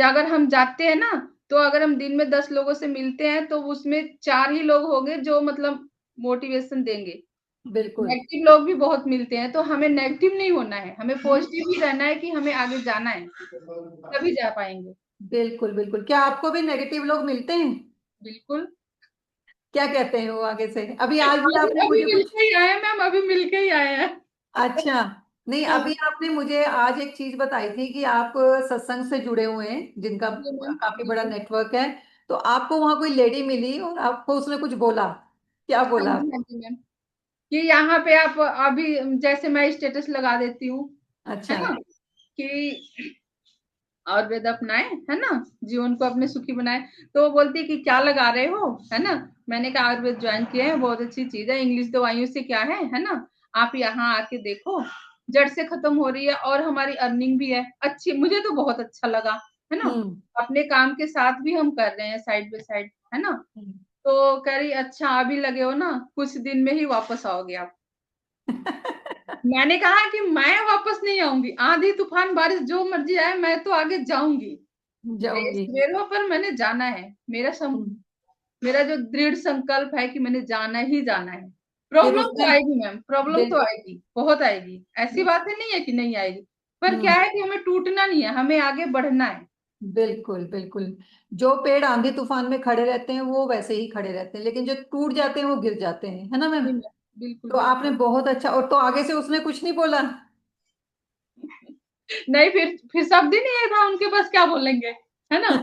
Speaker 3: अगर हम जाते हैं ना, तो अगर हम दिन में 10 लोगों से मिलते हैं, तो उसमें 4 ही लोग होंगे जो मतलब मोटिवेशन देंगे।
Speaker 1: बिल्कुल
Speaker 3: नेगेटिव लोग भी बहुत मिलते हैं, तो हमें नेगेटिव नहीं होना है, हमें पॉजिटिव ही रहना है कि हमें आगे जाना है, तभी जा पाएँगे।
Speaker 1: बिल्कुल बिल्कुल, क्या आपको भी नेगेटिव लोग मिलते हैं?
Speaker 3: बिल्कुल।
Speaker 1: क्या कहते हैं वो आगे से? अभी आज भी
Speaker 3: अभी
Speaker 1: आपने
Speaker 3: अभी
Speaker 1: मुझे
Speaker 3: मिल
Speaker 1: कुछ।
Speaker 3: के ही आए हैं मैम, अभी मिल के ही आए हैं।
Speaker 1: अच्छा। नहीं,
Speaker 3: हाँ,
Speaker 1: अभी आपने मुझे आज एक चीज बताई थी कि आप सत्संग से जुड़े हुए हैं, जिनका
Speaker 3: जी मैम,
Speaker 1: काफी बड़ा
Speaker 3: बिल्कुल।
Speaker 1: नेटवर्क है। तो आपको वहां कोई लेडी मिली और आपको उसने कुछ बोला, क्या
Speaker 3: हाँ
Speaker 1: बोला
Speaker 3: जी, हाँ
Speaker 1: आपको?
Speaker 3: जी मैम, कि यहाँ पे आप अभी जैसे मैं स्टेटस लगा देती हूँ, है
Speaker 1: अच्छा।
Speaker 3: ना, कि आयुर्वेद अपनाए, है ना, जीवन को अपने सुखी बनाए। तो वो बोलती है कि क्या लगा रहे हो, है ना। मैंने कहा आयुर्वेद ज्वाइन किए हैं, बहुत अच्छी चीज है, इंग्लिश दवाइयों से क्या है ना, आप यहाँ आके देखो, जड़ से खत्म हो रही है और हमारी अर्निंग भी है अच्छी। मुझे तो बहुत अच्छा लगा, है ना।
Speaker 1: हम्म।
Speaker 3: अपने काम के साथ भी हम कर रहे हैं साइड बाय साइड, है ना।
Speaker 1: हम्म।
Speaker 3: तो कह रही अच्छा अभी लगे हो ना, कुछ दिन में ही वापस आओगे आप। मैंने कहा कि मैं वापस नहीं आऊंगी, आंधी तूफान बारिश जो मर्जी आए, मैं तो आगे जाऊंगी। इस
Speaker 1: जाऊंगी।
Speaker 3: रेलवे पर मैंने जाना है।
Speaker 1: हम्म।
Speaker 3: मेरा जो दृढ़ संकल्प है कि मैंने जाना ही जाना है।
Speaker 1: फिर
Speaker 3: प्रॉब्लम तो
Speaker 1: उसने
Speaker 3: आएगी मैम, प्रॉब्लम तो
Speaker 1: बिल,
Speaker 3: आएगी, बहुत आएगी, ऐसी बात नहीं है कि नहीं आएगी। पर क्या
Speaker 1: हम्म।
Speaker 3: है कि हमें टूटना नहीं है, हमें आगे बढ़ना है।
Speaker 1: बिल्कुल बिल्कुल। जो पेड़ आंधी तूफान में खड़े रहते हैं वो वैसे ही खड़े रहते हैं, लेकिन जो टूट जाते हैं वो गिर जाते हैं, है ना मैम?
Speaker 3: जी मैम, बिल्कुल
Speaker 1: तो आपने
Speaker 3: बिल्कुल।
Speaker 1: बहुत अच्छा, और तो आगे से उसने कुछ नहीं बोला?
Speaker 3: नहीं, फिर शब्द ही नहीं है था उनके पास, क्या बोलेंगे, है ना।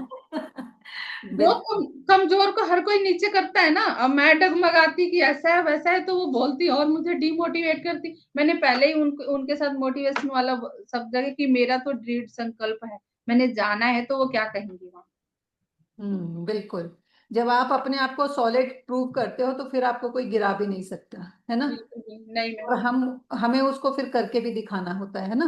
Speaker 3: जो
Speaker 1: बिल्कुल।
Speaker 3: कमजोर को हर कोई नीचे करता है ना। अब मैं डगमगाती कि ऐसा है वैसा है, तो वो बोलती और मुझे डिमोटिवेट करती। मैंने पहले ही उनके साथ मोटिवेशन वाला शब्द है कि मेरा तो दृढ़ संकल्प है, मैंने जाना है, तो वो क्या कहेंगी वहां।
Speaker 1: बिल्कुल। जब आप अपने आप को सॉलिड प्रूव करते हो तो फिर आपको कोई गिरा भी नहीं सकता, है ना?
Speaker 3: बिल्कुल भी नहीं मैम।
Speaker 1: और हम हमें उसको फिर करके भी दिखाना होता है ना?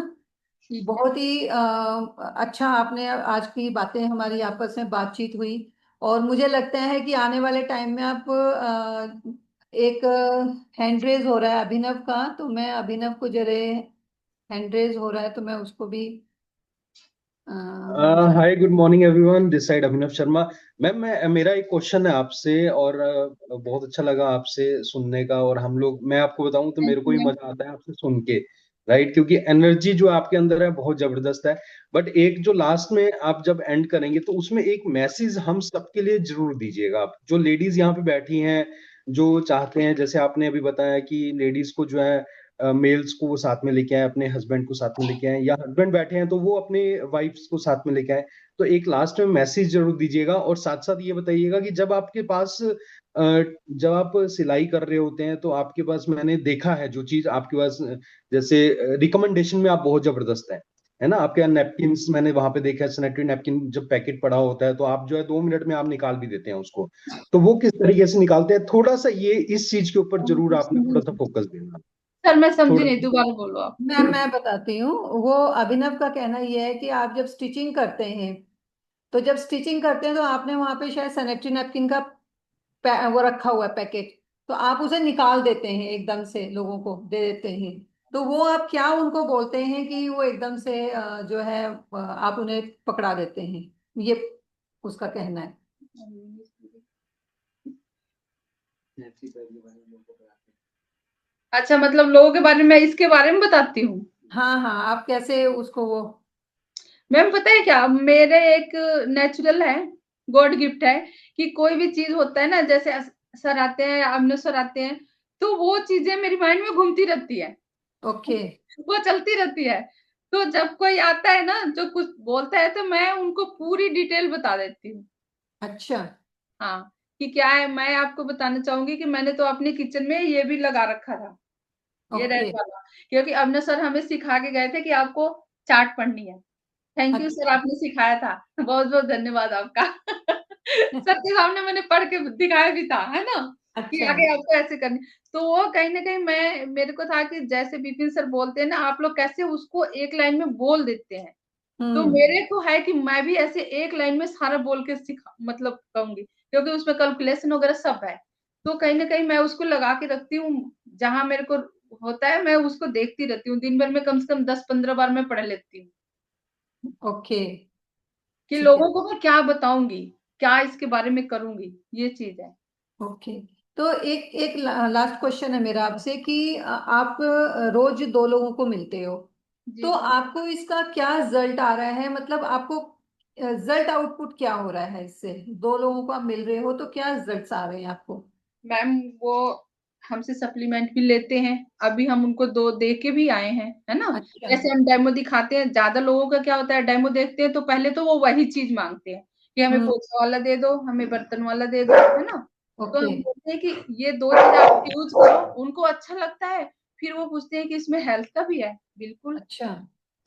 Speaker 3: ठीक है।
Speaker 1: बहुत ही अच्छा, आपने आज की बातें, हमारी आपस में बातचीत हुई। और मुझे लगता है कि आने वाले टाइम में आप एक हैंड रेज हो रहा है अभिनव का, तो मैं अभिनव को जरे, हैंड रेज हो रहा है तो मैं उसको भी
Speaker 2: hi, good morning everyone, this side Abhinav Sharma. Ma'am, मैं मेरा एक क्वेश्चन है आपसे, और बहुत अच्छा लगा आपसे सुनने का। और हम लोग, मैं आपको बताऊं तो
Speaker 3: थैंक
Speaker 2: मेरे को
Speaker 3: यू
Speaker 2: ही
Speaker 3: मैम।
Speaker 2: मजा आता है आपसे सुन के, राइट? क्योंकि एनर्जी जो आपके अंदर है बहुत जबरदस्त है। बट एक जो लास्ट में आप जब एंड करेंगे तो उसमें एक मैसेज हम सबके लिए जरूर दीजिएगा। आप जो लेडीज यहाँ पे बैठी हैं, जो चाहते हैं, जैसे आपने अभी बताया कि लेडीज को जो है, मेल्स को वो साथ में लेके आए, अपने हस्बैंड को साथ में लेके आए, या हस्बैंड बैठे हैं तो वो अपने वाइफ्स को साथ में लेके आए। तो एक लास्ट में मैसेज जरूर दीजिएगा। और साथ साथ ये बताइएगा कि जब आपके पास जब आप सिलाई कर रहे होते हैं तो आपके पास, मैंने देखा है जो चीज आपके पास, जैसे रिकमेंडेशन में आप बहुत जबरदस्त है ना। आपके यहाँ नैपकिन मैंने वहां पे देखा है, सैनिटरी नैपकिन जब पैकेट पड़ा होता है तो आप जो है 2 मिनट में आप निकाल भी देते हैं उसको। तो वो किस तरीके से निकालते हैं, थोड़ा सा ये इस चीज के ऊपर जरूर आपने थोड़ा सा फोकस देना।
Speaker 3: सर मैं समझी
Speaker 2: थोड़ा
Speaker 3: नहीं, दोबारा बोलो आप।
Speaker 1: मैं बताती हूँ। वो अभिनव का कहना ये है कि आप जब स्टिचिंग करते हैं, तो जब स्टिचिंग करते हैं तो आपने वहां पे शायद सैनिटरी नैपकिन का वो रखा हुआ है पैकेट, तो आप उसे निकाल देते हैं, एकदम से लोगों को दे देते हैं। तो वो आप क्या उनको बोलते हैं कि वो एकदम से जो है आप उन्हें पकड़ा देते हैं, ये उसका कहना है।
Speaker 3: अच्छा, मतलब लोगों के बारे में, इसके बारे में बताती हूँ।
Speaker 1: हाँ हाँ, आप कैसे उसको वो।
Speaker 3: मैम पता है क्या, मेरे एक नेचुरल है, गॉड गिफ्ट है, कि कोई भी चीज होता है ना, जैसे सर आते हैं, अमने सर आते हैं, तो वो चीजें मेरी माइंड में घूमती रहती है,
Speaker 1: ओके।
Speaker 3: वो चलती रहती है। तो जब कोई आता है ना जो कुछ बोलता है, तो मैं उनको पूरी डिटेल बता देती हूँ।
Speaker 1: अच्छा।
Speaker 3: हाँ, कि क्या है, मैं आपको बताना चाहूंगी कि मैंने तो अपने किचन में ये भी लगा रखा था, ये
Speaker 1: ओके।
Speaker 3: रेड वाला, क्योंकि अमने सर हमें सिखा के गए थे कि आपको चार्ट पढ़नी है। थैंक यू सर,
Speaker 1: अच्छा।
Speaker 3: आपने सिखाया था, बहुत बहुत धन्यवाद आपका। सर के सामने मैंने पढ़ के दिखाया भी था, है ना, कि
Speaker 1: अच्छा।
Speaker 3: आगे आपको ऐसे करनी। तो वो कहीं ना कहीं मैं, मेरे को था कि जैसे बिपिन सर बोलते हैं ना, आप लोग कैसे उसको एक लाइन में बोल देते हैं, तो
Speaker 1: हम्म।
Speaker 3: मेरे को है कि मैं भी ऐसे एक लाइन में सारा बोल के सिखा, मतलब कहूंगी, क्योंकि उसमें कैलकुलेशन वगैरह सब है। तो कहीं ना कहीं मैं उसको लगा के रखती हूँ, जहां मेरे को होता है मैं उसको देखती रहती हूँ, दिन भर में कम से कम 10-15 बार मैं पढ़ लेती हूँ,
Speaker 1: ओके।
Speaker 3: कि
Speaker 1: ठीक है।
Speaker 3: लोगों को मैं क्या बताऊंगी, क्या इसके बारे में करूंगी, ये चीज है।
Speaker 1: ओके। तो एक एक लास्ट क्वेश्चन है मेरा आपसे कि आप रोज दो लोगों को मिलते हो,
Speaker 3: जी
Speaker 1: तो
Speaker 3: जी।
Speaker 1: आपको इसका क्या रिजल्ट आ रहा है? मतलब आपको रिजल्ट आउटपुट क्या हो रहा है इससे? दो लोगों को आप मिल रहे हो तो क्या रिजल्ट्स आ रहे हैं आपको?
Speaker 3: मैम वो हमसे सप्लीमेंट भी लेते हैं, अभी हम उनको 2 दे के भी आए हैं, है ना।
Speaker 1: अच्छा।
Speaker 3: जैसे हम डेमो दिखाते हैं, ज्यादा लोगों का क्या होता है, डेमो देखते हैं तो पहले तो वो वही चीज मांगते हैं कि हमें पोछा वाला दे दो, हमें बर्तन वाला दे दो, है ना। तो
Speaker 1: ओके।
Speaker 3: हम बोलते हैं कि ये 2 चीज़ आप यूज़ करो, उनको अच्छा लगता है। फिर वो पूछते हैं कि इसमें हेल्थ का भी है? बिल्कुल।
Speaker 1: अच्छा।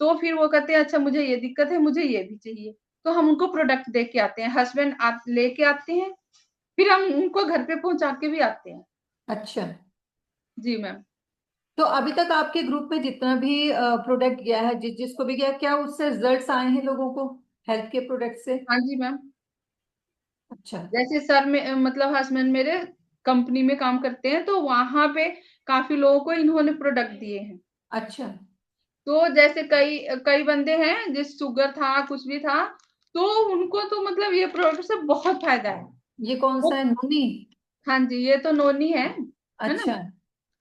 Speaker 3: तो फिर वो कहते हैं अच्छा मुझे ये दिक्कत है, मुझे ये भी चाहिए। तो हम उनको प्रोडक्ट दे के आते हैं, हस्बैंड आप लेके आते हैं, फिर हम उनको घर पे पहुँचा के भी आते हैं।
Speaker 1: अच्छा,
Speaker 3: जी मैम।
Speaker 1: तो अभी तक आपके ग्रुप में जितना भी प्रोडक्ट गया है, जिसको भी गया, क्या उससे रिजल्ट्स आए हैं लोगों को हेल्थ के प्रोडक्ट से?
Speaker 3: हाँ जी मैम।
Speaker 1: अच्छा।
Speaker 3: जैसे सर में मतलब हस्बैंड मेरे कंपनी में काम करते हैं, तो वहाँ पे काफ़ी लोगों को इन्होंने प्रोडक्ट दिए हैं।
Speaker 1: अच्छा।
Speaker 3: तो जैसे कई कई बंदे हैं जिस शुगर था, कुछ भी था, तो उनको तो मतलब ये प्रोडक्ट से बहुत फ़ायदा है।
Speaker 1: ये कौन सा
Speaker 3: वो
Speaker 1: है, नोनी?
Speaker 3: हाँ जी, ये तो नोनी है ना?
Speaker 1: अच्छा।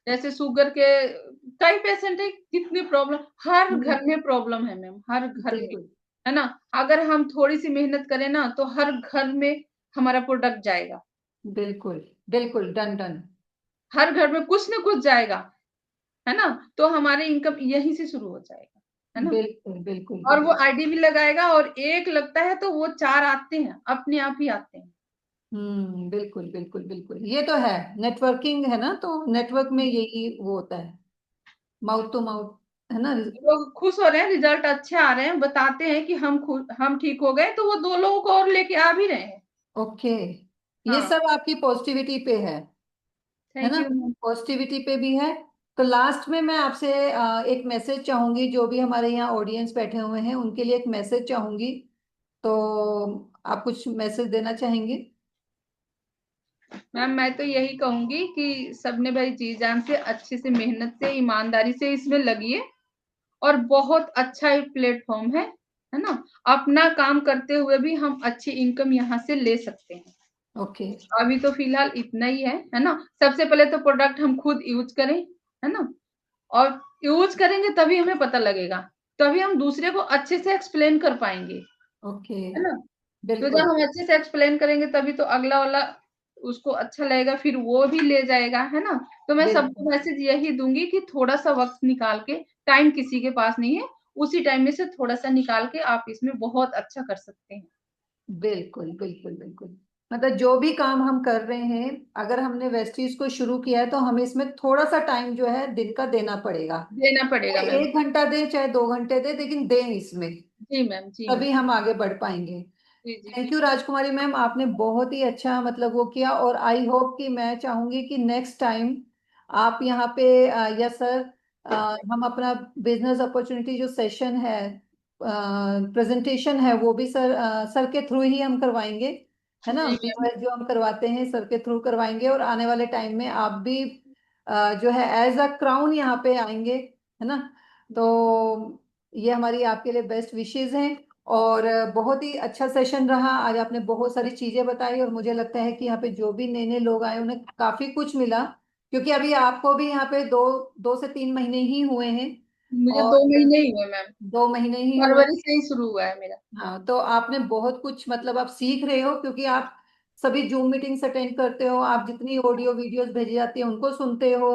Speaker 3: जैसे शुगर के कई पेशेंट है, कितनी प्रॉब्लम, हर
Speaker 1: हम्म,
Speaker 3: घर में प्रॉब्लम है मैम, हर घर में,
Speaker 1: बिल्कुल
Speaker 3: है ना? अगर हम थोड़ी-सी मेहनत करें ना, तो हर घर में हमारा प्रोडक्ट जाएगा।
Speaker 1: बिल्कुल। बिल्कुल, डन डन।
Speaker 3: हर घर में कुछ ना कुछ जाएगा, है ना? तो हमारी इनकम यहीं से शुरू हो जाएगा, है ना?
Speaker 1: बिल्कुल बिल्कुल
Speaker 3: और वो
Speaker 1: बिल्कुल।
Speaker 3: आईडी भी लगाएगा और एक लगता है तो वो 4 आते हैं, अपने आप ही आते हैं।
Speaker 1: बिल्कुल बिल्कुल बिल्कुल, ये तो है। नेटवर्किंग है ना, तो नेटवर्क में यही वो होता है, माउथ टू माउथ, है ना।
Speaker 3: लोग खुश हो रहे हैं, रिजल्ट अच्छे आ रहे हैं, बताते हैं कि हम ठीक हो गए, तो वो 2 लोगों को और लेके आ भी रहे हैं।
Speaker 1: ओके। ये
Speaker 3: हाँ,
Speaker 1: सब आपकी पॉजिटिविटी पे है
Speaker 3: थैंक
Speaker 1: ना,
Speaker 3: यू मैम।
Speaker 1: पॉजिटिविटी पे भी है। तो लास्ट में मैं आपसे एक मैसेज चाहूंगी, जो भी हमारे यहाँ ऑडियंस बैठे हुए हैं उनके लिए एक मैसेज चाहूंगी। तो आप कुछ मैसेज देना चाहेंगे?
Speaker 3: मैम मैं तो यही कहूँगी कि सबने भाई जी-जान से, अच्छे से, मेहनत से, ईमानदारी से इसमें लगिए और बहुत अच्छा ये प्लेटफ़ॉर्म है ना? अपना काम करते हुए भी हम अच्छी इनकम यहाँ से ले सकते हैं।
Speaker 1: ओके।
Speaker 3: अभी तो फिलहाल इतना ही है ना? सबसे पहले तो प्रोडक्ट हम खुद यूज़ करें, है ना? और यूज़ करेंगे तभी हमें पता लगेगा, तभी हम दूसरे को अच्छे से एक्सप्लेन कर पाएँगे,
Speaker 1: ओके।
Speaker 3: है ना? तो जब
Speaker 1: बिल्कुल
Speaker 3: हम अच्छे से एक्सप्लेन करेंगे तभी तो अगला वाला उसको अच्छा लगेगा, फिर वो भी ले जाएगा, है ना? तो मैं सबको
Speaker 1: बिल्कुल
Speaker 3: मैसेज यही दूँगी कि थोड़ा-सा वक़्त निकाल के, टाइम किसी के पास नहीं है, उसी टाइम में से थोड़ा-सा निकाल के आप इसमें बहुत अच्छा कर सकते हैं।
Speaker 1: बिल्कुल बिल्कुल बिल्कुल। मतलब जो भी काम हम कर रहे हैं, अगर हमने वेस्टीज को शुरू किया है तो हमें इसमें थोड़ा सा टाइम जो है दिन का देना पड़ेगा।
Speaker 3: देना पड़ेगा
Speaker 1: चाहे
Speaker 3: मैम।
Speaker 1: 1 घंटा दे, चाहे 2 घंटे दे, लेकिन दें इसमें,
Speaker 3: जी मैम, जी मैम।
Speaker 1: तभी हम आगे बढ़ पाएंगे।
Speaker 3: जी, जी।
Speaker 1: थैंक यू राजकुमारी मैम, आपने बहुत ही अच्छा मतलब वो किया, और आई होप कि मैं चाहूंगी कि नेक्स्ट टाइम आप यहाँ पे, यस सर, हम अपना बिजनेस अपॉर्चुनिटी जो सेशन है, प्रेजेंटेशन है, वो भी सर, सर के थ्रू ही हम करवाएंगे, है ना।
Speaker 3: जी मैम।
Speaker 1: बीओएस जो हम करवाते हैं सर के थ्रू करवाएंगे, और आने वाले टाइम में आप भी जो है एज अ क्राउन यहाँ पे आएंगे, है ना। तो ये हमारी आपके लिए बेस्ट विशेस हैं। और बहुत ही अच्छा सेशन रहा आज, आपने बहुत सारी चीजें बताई, और मुझे लगता है कि यहाँ पे जो भी नए नए लोग आए उन्हें काफी कुछ मिला, क्योंकि अभी आपको भी यहाँ पे 2 से 3 महीने ही हुए हैं।
Speaker 3: मुझे
Speaker 1: और
Speaker 3: 2 महीने ही हुए मैम,
Speaker 1: 2 महीने ही हुए।
Speaker 3: फरवरी से ही शुरू हुआ है मेरा।
Speaker 1: हाँ, तो आपने बहुत कुछ मतलब आप सीख रहे हो, क्योंकि आप सभी जूम मीटिंग्स अटेंड करते हो, आप जितनी ऑडियो वीडियोस भेजी जाती है उनको सुनते हो,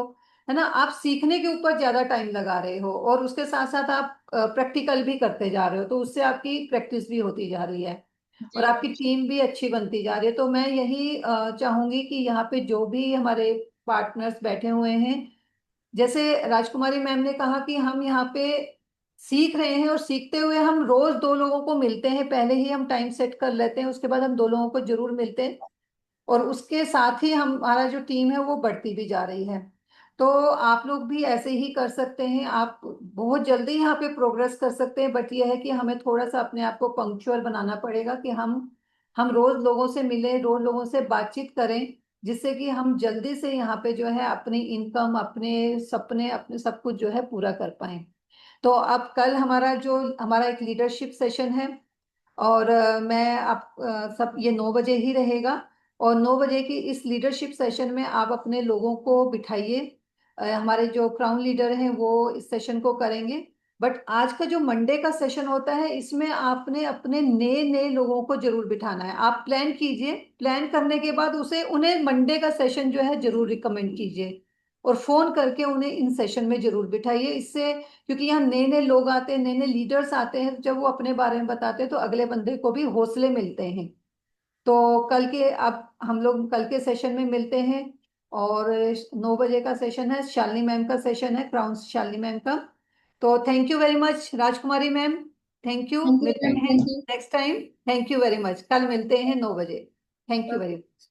Speaker 1: है ना। आप सीखने के ऊपर ज्यादा टाइम लगा रहे हो, और उसके साथ साथ आप प्रैक्टिकल भी करते जा रहे हो, तो उससे आपकी प्रैक्टिस भी होती जा रही है, और
Speaker 3: जी
Speaker 1: आपकी
Speaker 3: मैम।
Speaker 1: टीम भी अच्छी बनती जा रही है। तो मैं यही चाहूंगी कि यहाँ पे जो भी हमारे पार्टनर्स बैठे हुए हैं, जैसे राजकुमारी मैम ने कहा कि हम यहाँ पे सीख रहे हैं, और सीखते हुए हम रोज 2 लोगों को मिलते हैं, पहले ही हम टाइम सेट कर लेते हैं, उसके बाद हम 2 लोगों को जरूर मिलते हैं, और उसके साथ ही हमारा जो टीम है वो बढ़ती भी जा रही है। तो आप लोग भी ऐसे ही कर सकते हैं, आप बहुत जल्दी यहाँ पे प्रोग्रेस कर सकते हैं, बट ये है कि हमें थोड़ा सा अपने आप को पंक्चुअल बनाना पड़ेगा, कि हम रोज लोगों से मिलें, रोज लोगों से बातचीत करें, जिससे कि हम जल्दी से यहाँ पे जो है अपनी इनकम, अपने सपने, अपने सब कुछ जो है पूरा कर पाए। तो अब कल हमारा एक लीडरशिप सेशन है, और मैं आप सब, ये 9 बजे ही रहेगा, और 9 बजे की इस लीडरशिप सेशन में आप अपने लोगों को बिठाइए। हमारे जो क्राउन लीडर हैं वो इस सेशन को करेंगे, बट आज का जो मंडे का सेशन होता है, इसमें आपने अपने नए नए लोगों को जरूर बिठाना है। आप प्लान कीजिए, प्लान करने के बाद उसे उन्हें मंडे का सेशन जो है जरूर रिकमेंड कीजिए, और फोन करके उन्हें इन सेशन में जरूर बिठाइए। इससे, क्योंकि यहाँ नए नए लोग आते हैं, नए नए लीडर्स आते हैं, जब वो अपने बारे में बताते हैं तो अगले बंदे को भी हौसले मिलते हैं। तो कल के अब हम लोग कल के सेशन में मिलते हैं। और 9 बजे का सेशन है, शालिनी मैम का सेशन है, क्राउन शालिनी मैम का। तो thank you very much Rajkumari ma'am. Thank you,
Speaker 3: thank you
Speaker 1: मिलते
Speaker 3: मैम,
Speaker 1: हैं
Speaker 3: thank you.
Speaker 1: Next time. Thank you very much, कल मिलते हैं 9 बजे। Thank you very much.